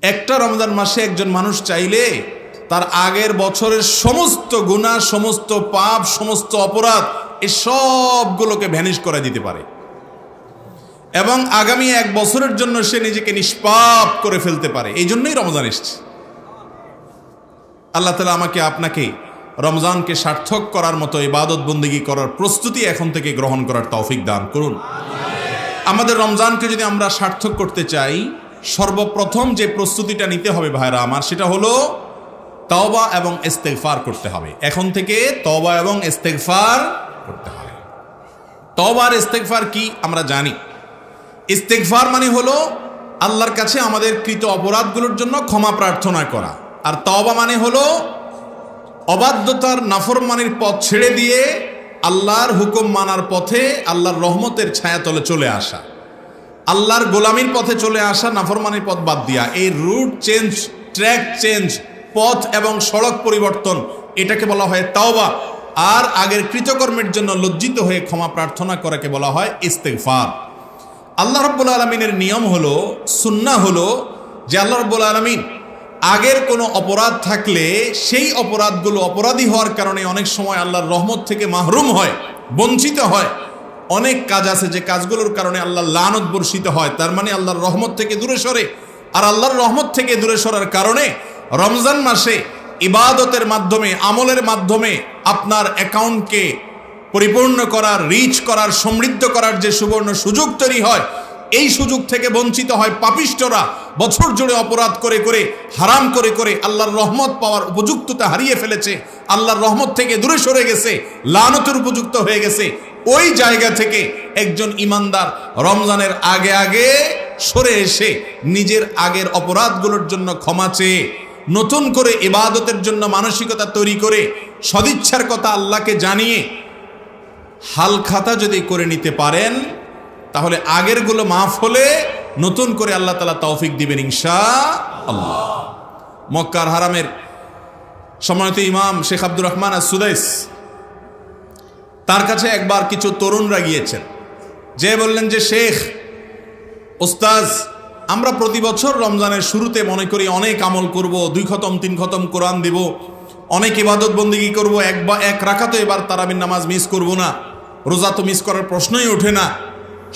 একটা রমজান মাসে একজন মানুষ চাইলে তার আগের বছরের সমস্ত গুনাহ, সমস্ত পাপ, সমস্ত অপরাধ এই সবগুলোকে ভ্যানিশ করে দিতে পারে এবং আগামী এক বছরের জন্য সে নিজেকে নিষ্পাপ করে ফেলতে পারে। এই জন্যই রমজান এসছে। আল্লাহ তাআলা আমাকে আপনাকে রমজানকে সার্থক করার মতো ইবাদত বন্দেগী করার প্রস্তুতি এখন থেকে গ্রহণ করার তৌফিক দান করুন। আমাদের রমজানকে যদি আমরা সার্থক করতে চাই, সর্বপ্রথম যে প্রস্তুতিটা নিতে হবে ভাইরা আমার, সেটা হলো তওবা এবং ইস্তেগফার করতে হবে। এখন থেকে তওবা এবং ইস্তেগফার করতে হবে। তওবা আর ইস্তেগফার কি আমরা জানি। ইস্তেগফার মানে হলো আল্লাহর কাছে আমাদের কৃত অপরাধগুলোর জন্য ক্ষমা প্রার্থনা করা, আর তওবা মানে হলো অবাধ্যতার নাফরমানির পথ ছেড়ে দিয়ে আল্লাহর হুকুম মানার পথে আল্লাহর রহমতের ছায়াতলে চলে আসা, আল্লাহর গোলামির পথে চলে আসা, নাফরমানির পথ বাদ দিয়া। এই রুট চেঞ্জ, ট্র্যাক চেঞ্জ, পথ এবং সড়ক পরিবর্তন, এটাকে বলা হয় তাওবা। আর আগের কৃতকর্মের জন্য লজ্জিত হয়ে ক্ষমা প্রার্থনা করাকে বলা হয় ইস্তেগফার। আল্লাহ রাব্বুল আলামিনের নিয়ম হলো, সুন্নাহ হলো যে আল্লাহ রাব্বুল আলামিন আগের কোনো অপরাধ থাকলে সেই অপরাধগুলো অপরাধী হওয়ার কারণে অনেক সময় আল্লাহর রহমত থেকে মাহরুম হয়, বঞ্চিত হয়। অনেক কাজ আছে যে কাজগুলোর কারণে আল্লাহর লানত বর্ষিত হয়, তার মানে আল্লাহর রহমত থেকে দূরে সরে। আর আল্লাহর রহমত থেকে দূরে সরার কারণে রমজান মাসে ইবাদতের মাধ্যমে, আমলের মাধ্যমে আপনার অ্যাকাউন্টকে পরিপূর্ণ করার, রিচ করার, সমৃদ্ধ করার যে সুবর্ণ সুযোগ তৈরি হয়, এই সুযোগ থেকে বঞ্চিত হয় পাপিষ্ঠরা। বছর জুড়ে অপরাধ করে করে, হারাম করে করে আল্লাহর রহমত পাওয়ার উপযুক্ততা হারিয়ে ফেলেছে, আল্লাহর রহমত থেকে দূরে সরে গেছে, লানতের উপযুক্ত হয়ে গেছে। ওই জায়গা থেকে একজন ইমানদার রমজানের আগে আগে সরে এসে নিজের আগের অপরাধগুলোর জন্য ক্ষমা চেয়ে নতুন করে ইবাদতের জন্য মানসিকতা তৈরি করে সদিচ্ছার কথা আল্লাহকে জানিয়ে হালখাতা যদি করে নিতে পারেন, তাহলে আগেরগুলো মাফ হলে নতুন করে আল্লাহ তাআলা তৌফিক দিবেন ইনশাআল্লাহ। মক্কার হারামের সম্মানিত ইমাম শেখ আব্দুর রহমান আস-সুদাইস, তার কাছে একবার কিছু তরুণরা গিয়েছেন, যে বললেন যে শেখ, ওস্তাজ, আমরা প্রতি বছর রমজানের শুরুতে মনে করি অনেক আমল করব, 2 খতম 3 খতম কোরআন দিব, অনেক ইবাদত বন্দেগী করব, এক রাকাতে এবার তারাবির নামাজ মিস করব না, রোজা তো মিস করার প্রশ্নই ওঠে না,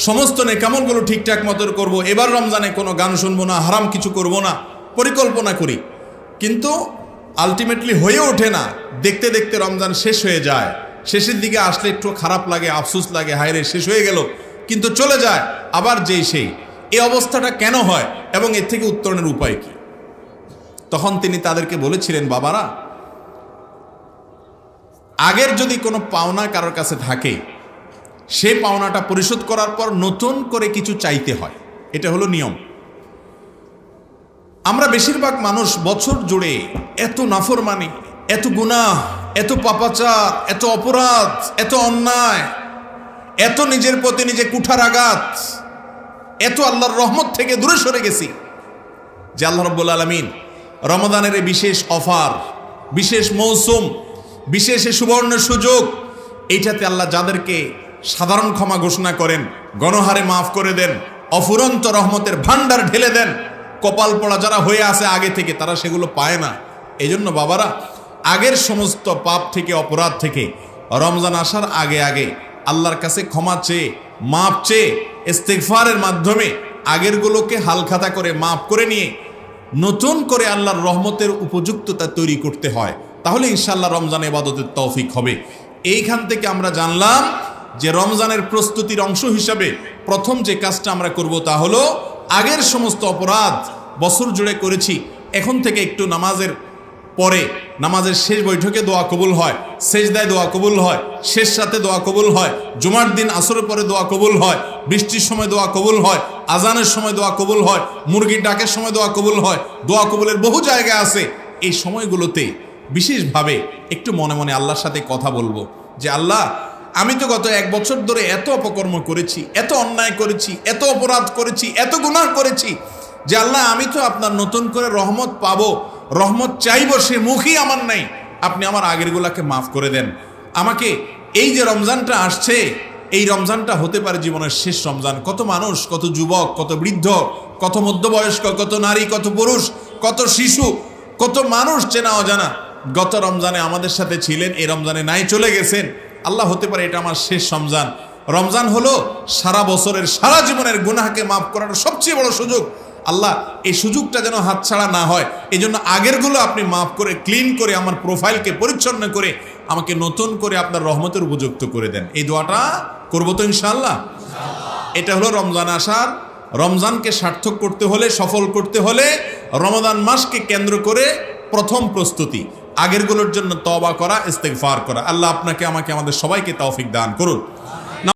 সমস্ত নেকামলগুলো ঠিকঠাক মতো করব, এবার রমজানে কোনো গান শুনবো না, হারাম কিছু করব না, পরিকল্পনা করি। কিন্তু আলটিমেটলি হয়ে ওঠে না। দেখতে দেখতে রমজান শেষ হয়ে যায়। শেষের দিকে আসলে একটু খারাপ লাগে, আফসোস লাগে, হায়রে শেষ হয়ে গেল, কিন্তু চলে যায় আবার যেই সেই। এই অবস্থাটা কেন হয় এবং এর থেকে উত্তরণের উপায় কি? তখন তিনি তাদেরকে বলেছিলেন, বাবারা, আগের যদি কোনো পাওনা কারোর কাছে থাকে, সেই পাওনাটা পরিশোধ করার পর নতুন করে কিছু চাইতে হয়। এটা হলো নিয়ম। আমরা বেশিরভাগ মানুষ বছর জুড়ে এত নাফরমানি, এত গুনাহ, এত পাপাচার, এত অপরাধ, এত অন্যায়, এত নিজের প্রতি নিজে কুঠারাঘাত, এত আল্লাহর রহমত থেকে দূরে সরে গেছি যে আল্লাহ রাব্বুল আলামিন রমাদানের এই বিশেষ অফার, বিশেষ মৌসুম, বিশেষ সুবর্ণ সুযোগ, এইটাতে আল্লাহ যাদেরকে সাধারণ ক্ষমা ঘোষণা করেন, গণহারে মাফ করে দেন, অফুরন্ত রহমতের ভান্ডার ঢেলে দেন। কপাল পড়া যারা হয়ে আছে আগে থেকে, তারা সেগুলো পায় না। এই জন্য বাবারা, আগের সমস্ত পাপ থেকে, অপরাধ থেকে রমজান আসার আগে আগে আল্লাহর কাছে ক্ষমা চেয়ে, মাপ চেয়ে, ইস্তেগফারের মাধ্যমে আগেরগুলোকে হালখাতা করে মাফ করে নিয়ে নতুন করে আল্লাহর রহমতের উপযুক্ততা তৈরি করতে হয়। তাহলে ইনশাআল্লাহ রমজান ইবাদতের তৌফিক হবে। এইখান থেকে আমরা জানলাম যে রমজানের প্রস্তুতির অংশ হিসাবে প্রথম যে কাজটা আমরা করব তা হলো আগের সমস্ত অপরাধ বছর জুড়ে করেছি, এখন থেকে একটু নামাজের পরে, নামাজের শেষ বৈঠকে দোয়া কবুল হয়, সেজদায় দোয়া কবুল হয়, শেষ রাতে দোয়া কবুল হয়, জুমার দিন আসরের পরে দোয়া কবুল হয়, বৃষ্টির সময় দোয়া কবুল হয়, আজানের সময় দোয়া কবুল হয়, মুরগির ডাকের সময় দোয়া কবুল হয়। দোয়া কবুলের বহু জায়গা আছে। এই সময়গুলোতে বিশেষভাবে একটু মনে মনে আল্লাহর সাথে কথা বলবো যে আল্লাহ, আমি তো গত 1 বছর ধরে এত অপকর্ম করেছি, এত অন্যায় করেছি, এত অপরাধ করেছি, এত গুনাহ করেছি, যে আল্লাহ, আমি তো আপনার নতুন করে রহমত পাবো, রহমত চাইবো, সে মুখই আমার নাই। আপনি আমার আগেরগুলাকে মাফ করে দেন। আমাকে এই যে রমজানটা আসছে, এই রমজানটা হতে পারে জীবনের শেষ রমজান। কত মানুষ, কত যুবক, কত বৃদ্ধ, কত মধ্যবয়স্ক, কত নারী, কত পুরুষ, কত শিশু, কত মানুষ চেনা অজানা গত রমজানে আমাদের সাথে ছিলেন, এই রমজানে নাই চলে গেছেন। আল্লাহ, হতে পারে এটা আমার শেষ রমজান। রমজান হলো সারা বছরের, সারা জীবনের গুনাহকে মাফ করার সবচেয়ে বড় সুযোগ। আল্লাহ, এই সুযোগটা যেন হাতছাড়া না হয়, এই জন্য আগেরগুলো আপনি মাফ করে, ক্লিন করে, আমার প্রোফাইলকে পরিচ্ছন্ন করে আমাকে নতুন করে আপনার রহমতের উপযুক্ত করে দেন। এই দোয়াটা করবো তো ইনশাআল্লাহ। এটা হলো রমজান আসার, রমজানকে সার্থক করতে হলে, সফল করতে হলে রমাদান মাসকে কেন্দ্র করে প্রথম প্রস্তুতি, আগেরগুলোর জন্য তওবা করা, ইস্তেগফার করা। আল্লাহ আপনাকে, আমাকে, আমাদের সবাইকে তৌফিক দান করুন।